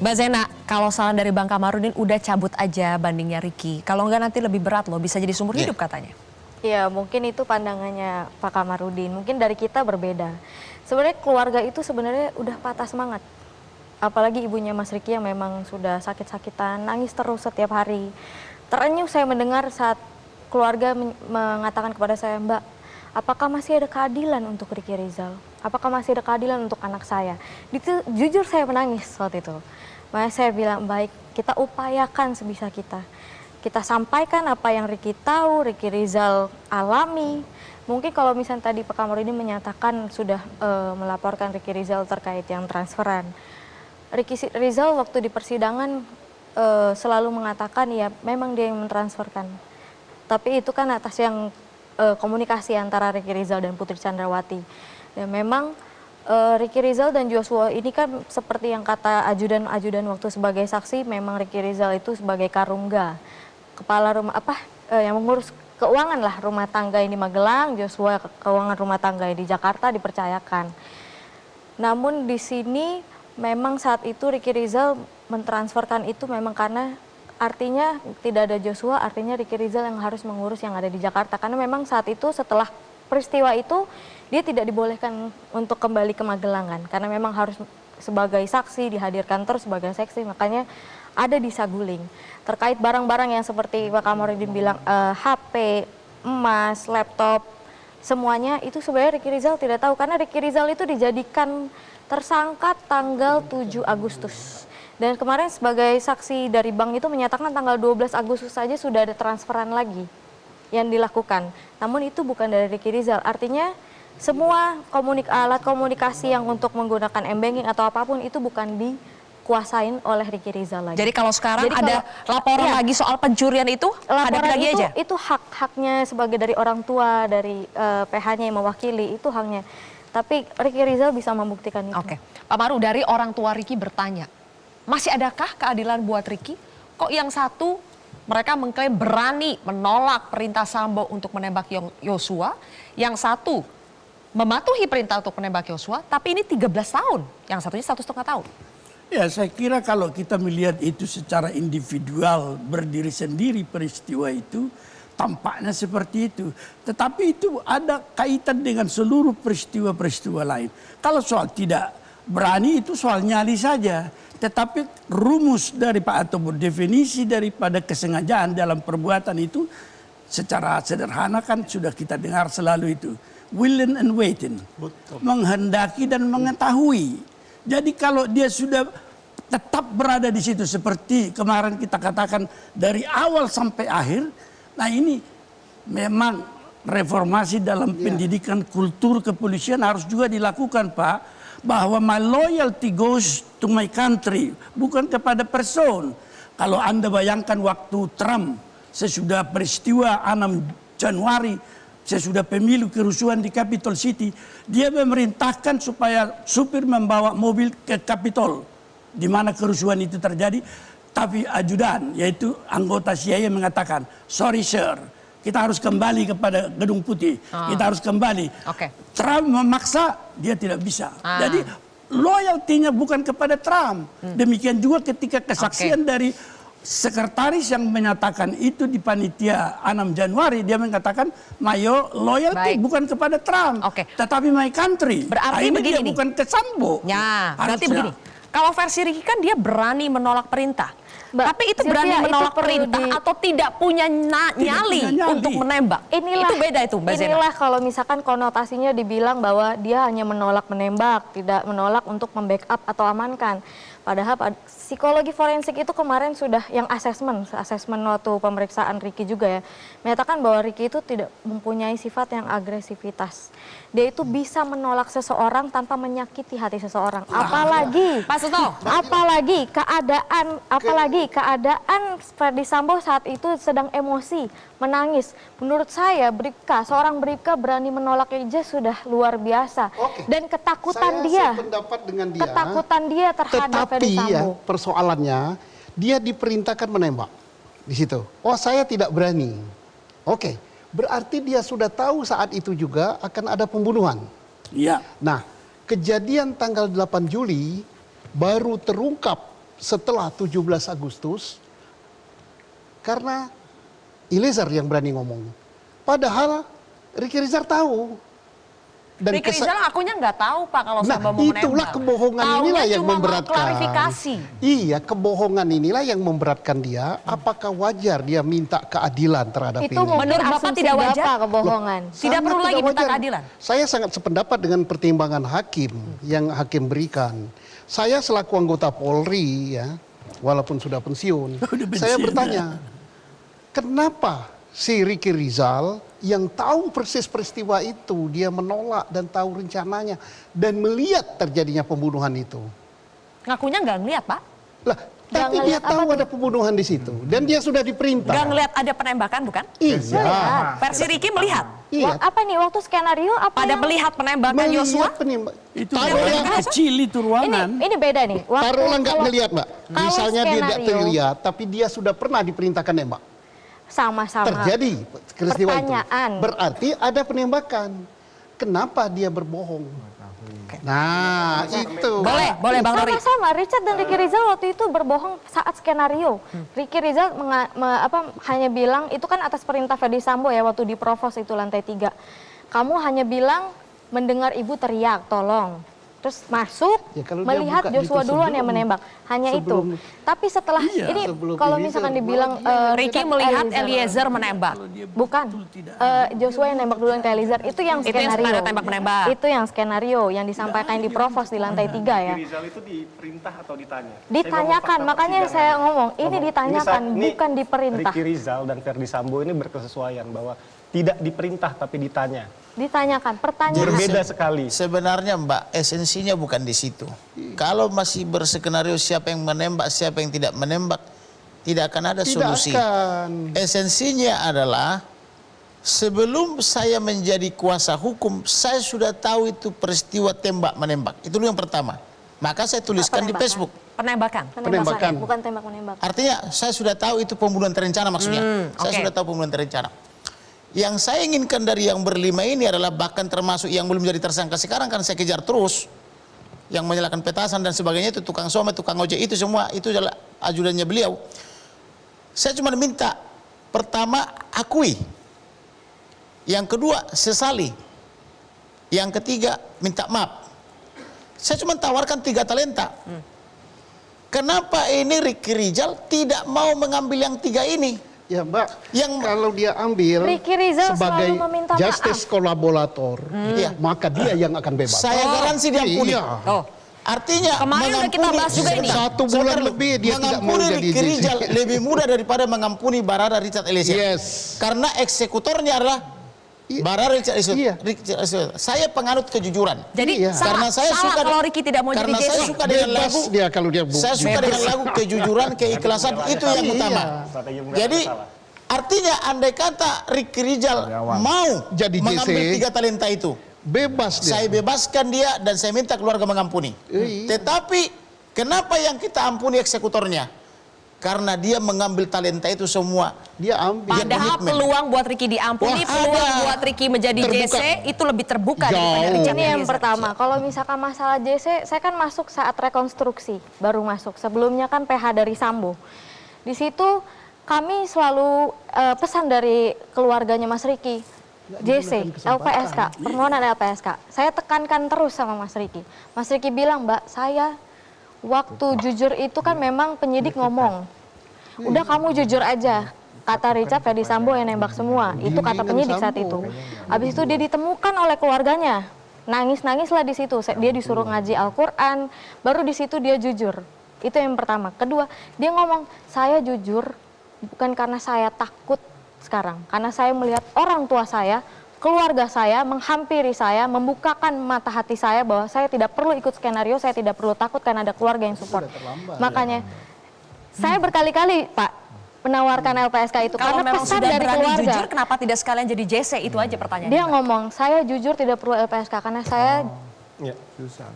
Mbak Zena, kalau saran dari Bang Kamarudin udah cabut aja bandingnya Ricky. Kalau nggak nanti lebih berat loh, bisa jadi sumber hidup katanya. Ya mungkin itu pandangannya Pak Kamarudin. Mungkin dari kita berbeda. Sebenarnya keluarga itu sebenarnya udah patah semangat. Apalagi ibunya Mas Ricky yang memang sudah sakit-sakitan, nangis terus setiap hari. Terenyuh saya mendengar saat keluarga mengatakan kepada saya, Mbak, apakah masih ada keadilan untuk Ricky Rizal? Apakah masih ada keadilan untuk anak saya? Itu jujur saya menangis waktu itu. Makanya saya bilang, baik, kita upayakan sebisa kita. Kita sampaikan apa yang Ricky tahu, Ricky Rizal alami. Mungkin kalau misalnya tadi Pak Kamarudin menyatakan sudah melaporkan Ricky Rizal terkait yang transferan. Ricky Rizal waktu di persidangan selalu mengatakan ya memang dia yang mentransferkan. Tapi itu kan atas yang komunikasi antara Ricky Rizal dan Putri Chandrawati. Dan memang Ricky Rizal dan Joshua ini kan seperti yang kata ajudan-ajudan waktu sebagai saksi, memang Ricky Rizal itu sebagai karungga, kepala rumah yang mengurus keuangan lah rumah tangga ini Magelang, Joshua keuangan rumah tangga di Jakarta dipercayakan. Namun di sini memang saat itu Ricky Rizal mentransferkan itu memang karena artinya tidak ada Joshua, artinya Ricky Rizal yang harus mengurus yang ada di Jakarta. Karena memang saat itu setelah peristiwa itu dia tidak dibolehkan untuk kembali ke Magelangan karena memang harus sebagai saksi dihadirkan terus sebagai saksi, makanya ada di Saguling. Terkait barang-barang yang seperti Pak Kamarudin bilang HP, emas, laptop, semuanya itu sebenarnya Ricky Rizal tidak tahu karena Ricky Rizal itu dijadikan tersangka tanggal 7 Agustus. Dan kemarin sebagai saksi dari bank itu menyatakan tanggal 12 Agustus saja sudah ada transferan lagi yang dilakukan. Namun itu bukan dari Ricky Rizal. Artinya semua alat komunikasi yang untuk menggunakan m-banking atau apapun itu bukan dikuasain oleh Ricky Rizal lagi. Jadi kalau sekarang ada laporan lagi soal pencurian itu, hadapi lagi aja? Itu hak-haknya sebagai dari orang tua, dari PH-nya yang mewakili, itu haknya. Tapi Ricky Rizal bisa membuktikan itu. Oke, Pak Maru, dari orang tua Ricky bertanya, masih adakah keadilan buat Ricky? Kok yang satu mereka mengklaim berani menolak perintah Sambo untuk menembak Yosua, yang satu mematuhi perintah untuk menembak Yosua, tapi ini 13 tahun, yang satunya 1,5 tahun. Ya, saya kira kalau kita melihat itu secara individual, berdiri sendiri peristiwa itu, tampaknya seperti itu. Tetapi itu ada kaitan dengan seluruh peristiwa-peristiwa lain. Kalau soal tidak berani itu soal nyali saja. Tetapi rumus atau definisi daripada kesengajaan dalam perbuatan itu secara sederhana kan sudah kita dengar selalu itu. Willing and waiting. Betul. Menghendaki dan mengetahui. Jadi kalau dia sudah tetap berada di situ seperti kemarin kita katakan dari awal sampai akhir. Nah ini memang reformasi dalam pendidikan kultur kepolisian harus juga dilakukan, Pak. Bahwa my loyalty goes to my country, bukan kepada person. Kalau Anda bayangkan waktu Trump, sesudah peristiwa 6 Januari, sesudah pemilu kerusuhan di Capitol City, dia memerintahkan supaya supir membawa mobil ke Capitol, di mana kerusuhan itu terjadi. Tapi ajudan, yaitu anggota CIA mengatakan, sorry sir, kita harus kembali kepada Gedung Putih. Kita harus kembali. Trump memaksa, dia tidak bisa. Jadi loyaltinya bukan kepada Trump. Demikian juga ketika kesaksian dari sekretaris yang menyatakan itu di panitia 6 Januari, dia mengatakan Mayo loyalty bukan kepada Trump, tetapi my country. Berarti begini dia bukan ke Sambo. Ya, berarti begini. Kalau versi Ricky kan dia berani menolak perintah. Tapi itu berani menolak perintah atau tidak punya nyali untuk menembak. Itu beda itu, Mbak Zena. Inilah kalau misalkan konotasinya dibilang bahwa dia hanya menolak menembak, tidak menolak untuk membackup atau amankan. Padahal psikologi forensik itu kemarin sudah yang asesmen waktu pemeriksaan Ricky juga ya, menyatakan bahwa Ricky itu tidak mempunyai sifat yang agresivitas. Dia itu bisa menolak seseorang tanpa menyakiti hati seseorang. Apalagi, Pak Suto, apalagi keadaan Ferdy Sambo saat itu sedang emosi, menangis. Menurut saya seorang Bribka berani menolak aja sudah luar biasa. Dan ketakutan dia, ketakutan dia terhadap Ferdy Sambo. Ya, persoalannya dia diperintahkan menembak di situ. Oh, saya tidak berani. Oke, berarti dia sudah tahu saat itu juga akan ada pembunuhan. Iya. Nah, kejadian tanggal 8 Juli baru terungkap setelah 17 Agustus karena Eliezer yang berani ngomong. Padahal Ricky Rizal tahu. Dan Ricky Rizal akunya nggak tahu Pak kalau Sambo mau menembak. itulah kebohongan Taunya inilah yang cuma mau memberatkan. klarifikasi. Iya, kebohongan inilah yang memberatkan dia. Apakah wajar dia minta keadilan terhadap Itu ini? mungkin Menurut Bapak asumsi tidak wajar? Bapak kebohongan. Tidak Sangat perlu lagi minta wajar. keadilan. Saya sangat sependapat dengan pertimbangan hakim yang hakim berikan. Saya selaku anggota Polri ya, walaupun sudah pensiun, Udah saya pensiun. bertanya, kenapa si Ricky Rizal yang tahu persis peristiwa itu, dia menolak dan tahu rencananya dan melihat terjadinya pembunuhan itu. Ngakunya nggak ngeliat Pak. Lah, Nggak tapi dia ngelihat tahu apa ada pembunuhan di situ dan dia sudah diperintah. Nggak ngeliat ada penembakan bukan? Iya. Versi Ricky melihat. Iya. Apa nih waktu skenario apa Pada yang melihat penembakan Yosua. penembak. Itu Taruh ruangan ya, kecil itu ruangan. ini beda nih. taruhlah nggak kalau- ngelihat, Mbak. kalau Misalnya dia tidak skenario- terlihat, tapi dia sudah pernah diperintahkan nembak. sama-sama. Terjadi peristiwa itu. Pertanyaan. Berarti ada penembakan. Kenapa dia berbohong? Nah, itu. Boleh Bang Rory. Sama-sama, Richard dan Ricky Rizal waktu itu berbohong saat skenario. Ricky Rizal hanya bilang, itu kan atas perintah Ferdi Sambo ya waktu di Provos itu lantai 3. Kamu hanya bilang mendengar ibu teriak, tolong. Terus masuk, Ya, kalau dia melihat buka Joshua itu duluan yang sebelum- menembak. Hanya sebelum- itu. Tapi setelah ini, sebelum kalau Eliezer, misalkan malah dibilang... Ricky Richard melihat Eliezer menembak. Bukan, Joshua yang nembak duluan ke Eliezer. Itu yang Itu yang skenario. sebenarnya tembak-menembak. Itu yang skenario yang disampaikan di Provos di lantai 3 ya. Rizal itu diperintah atau ditanya? Ditanyakan, makanya saya ngomong, ini ditanyakan, bukan Ricky diperintah. Rizal dan Ferdi Sambo ini berkesesuaian bahwa tidak diperintah tapi ditanya. Ditanyakan, pertanyaan. Berbeda sekali. Sebenarnya Mbak, esensinya bukan di situ. Kalau masih berskenario siapa yang menembak, siapa yang tidak menembak, tidak akan ada Tidak solusi. akan. Esensinya adalah sebelum saya menjadi kuasa hukum, saya sudah tahu itu peristiwa tembak menembak. Itu dulu yang pertama. Maka saya tuliskan di Penembakan. Facebook. Penembakan. Penembakan. Bukan tembak menembak. Artinya saya sudah tahu itu pembunuhan terencana maksudnya. Saya oke. sudah tahu pembunuhan terencana. Yang saya inginkan dari yang berlima ini adalah bahkan termasuk yang belum jadi tersangka sekarang kan saya kejar terus. Yang menyalakan petasan dan sebagainya itu tukang somai, tukang ojek itu semua itu adalah ajudannya beliau. Saya cuma minta pertama akui. Yang kedua sesali. Yang ketiga minta maaf. Saya cuma tawarkan 3 talenta. Kenapa ini Ricky Rizal tidak mau mengambil yang 3 ini? Ya Mbak, Yang- kalau dia ambil Ricky Rizal sebagai selalu meminta justice kolaborator, Iya. maka dia yang akan bebas. Saya garansi diampuni. Iya. Oh, Artinya Kemarin udah kita bahas juga ini. 1 bulan lebih dia tidak mau mengampuni jadi Ricky Rizal JC. lebih mudah daripada mengampuni Barada Richard Eliezer. Yes. Karena eksekutornya adalah Barada Richard Eliezer. Iya. Richard Eliezer. Saya penganut kejujuran. jadi Iya. salah, Karena saya salah suka- kalau Ricky tidak mau jadi Karena saya JC. suka dengan Bebas lagu. dia kalau dia Saya suka dengan lagu kejujuran, keikhlasan itu yang Iya. utama. Strategi menghadapi Jadi masalah. artinya andai kata Ricky Rizal mau Jadi mengambil JC, 3 talenta itu, bebas dia. saya bebaskan dia dan saya minta keluarga mengampuni. Iya. Tetapi kenapa yang kita ampuni eksekutornya? Karena dia mengambil talenta itu semua. Dia ambil. Padahal komitmen. peluang buat Ricky diampuni, Wah, peluang ada. buat Ricky menjadi Terbuka. JC itu lebih terbuka Jauh. daripada Richard Ini yang Eliezer. pertama, kalau misalkan masalah JC, saya kan masuk saat rekonstruksi, baru masuk. Sebelumnya kan PH dari Sambo. Di situ kami selalu pesan dari keluarganya Mas Ricky, JC, LPSK, permohonan LPSK. Saya tekankan terus sama Mas Ricky. Mas Ricky bilang, Mbak, saya waktu jujur itu kan memang penyidik ngomong. Udah kamu jujur aja. Kata Richard, Ferdi Sambo yang nembak semua. Itu kata penyidik saat itu. Habis itu dia ditemukan oleh keluarganya. Nangis-nangislah di situ. Dia disuruh ngaji Al-Quran. Baru di situ dia jujur. Itu yang pertama. Kedua, dia ngomong, saya jujur bukan karena saya takut sekarang. Karena saya melihat orang tua saya, keluarga saya menghampiri saya, membukakan mata hati saya bahwa saya tidak perlu ikut skenario, saya tidak perlu takut karena ada keluarga yang support. Makanya saya berkali-kali Pak menawarkan LPSK itu Kalau karena memang pesan sudah dari berani keluarga. jujur, kenapa tidak sekalian jadi JC? Itu aja pertanyaannya. Dia ngomong, saya jujur tidak perlu LPSK karena saya Ya.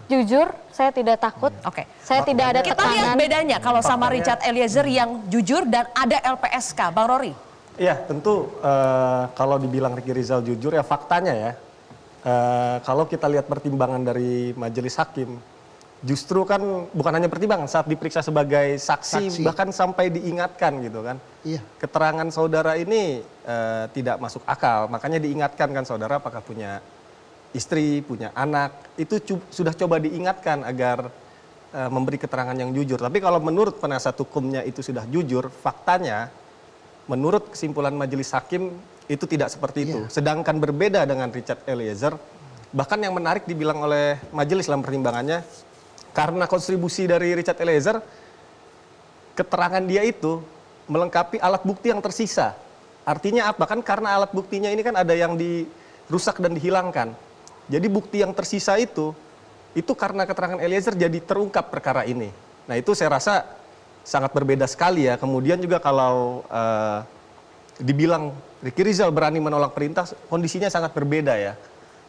jujur, saya tidak takut, Oke. saya tidak ada Kita lihat tekanan. bedanya kalau sama Richard Eliezer yang jujur dan ada LPSK. Bang Rory. Iya, tentu kalau dibilang Ricky Rizal jujur ya faktanya ya. Kalau kita lihat pertimbangan dari majelis hakim, justru kan bukan hanya pertimbangan saat diperiksa sebagai saksi. Saksi. Bahkan sampai diingatkan gitu kan. Iya. Keterangan saudara ini tidak masuk akal, makanya diingatkan kan saudara apakah punya istri, punya anak, itu sudah coba diingatkan agar memberi keterangan yang jujur. Tapi kalau menurut penasihat hukumnya itu sudah jujur, faktanya menurut kesimpulan majelis hakim itu tidak seperti itu. Sedangkan berbeda dengan Richard Eliezer, bahkan yang menarik dibilang oleh majelis dalam pertimbangannya, karena kontribusi dari Richard Eliezer, keterangan dia itu melengkapi alat bukti yang tersisa. Artinya apa? Kan karena alat buktinya ini kan ada yang dirusak dan dihilangkan. Jadi bukti yang tersisa itu karena keterangan Eliezer jadi terungkap perkara ini. Nah itu saya rasa sangat berbeda sekali ya. Kemudian juga kalau dibilang Ricky Rizal berani menolak perintah, kondisinya sangat berbeda ya.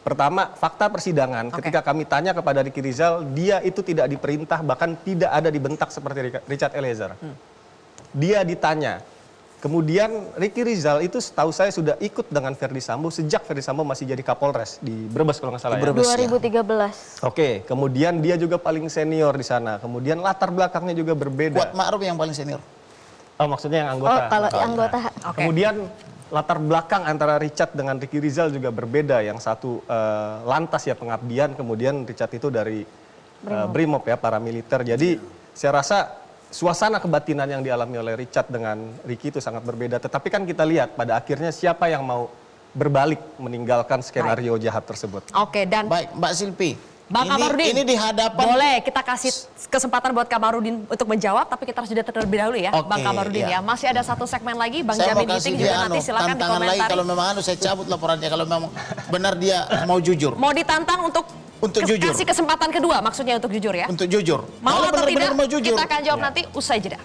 Pertama, fakta persidangan, ketika kami tanya kepada Ricky Rizal, dia itu tidak diperintah, bahkan tidak ada dibentak seperti Richard Eliezer. Dia ditanya. Kemudian Ricky Rizal itu setahu saya sudah ikut dengan Verdi Sambo sejak Verdi Sambo masih jadi Kapolres di Brebes kalau nggak salah ya. 2013. Oke, kemudian dia juga paling senior di sana. Kemudian latar belakangnya juga berbeda. Kuat Ma'ruf yang paling senior. Oh, maksudnya yang anggota. Oh, kalau anggota. Kemudian latar belakang antara Richard dengan Ricky Rizal juga berbeda. Yang satu lantas ya pengabdian, kemudian Richard itu dari Brimob ya, paramiliter. Jadi saya rasa suasana kebatinan yang dialami oleh Richard dengan Ricky itu sangat berbeda. Tetapi kan kita lihat pada akhirnya siapa yang mau berbalik meninggalkan skenario jahat tersebut. Oke, dan Baik, Mbak Silpi. Bang Kamarudin, Ini di hadapan boleh kita kasih kesempatan buat Kamarudin untuk menjawab, tapi kita harus jeda terlebih dahulu ya, Oke, Bang Kamarudin iya. ya. Masih ada satu segmen lagi, Bang saya mau Jamin kasih Ginting dia juga nanti silakan tantangan lagi dikomentari. kalau memang saya cabut laporannya kalau memang benar dia mau jujur. Mau ditantang untuk jujur. kasih kesempatan kedua, maksudnya untuk jujur ya. Untuk jujur. Mau Kalau atau benar-benar tidak, mau jujur. kita akan jawab nanti usai jeda.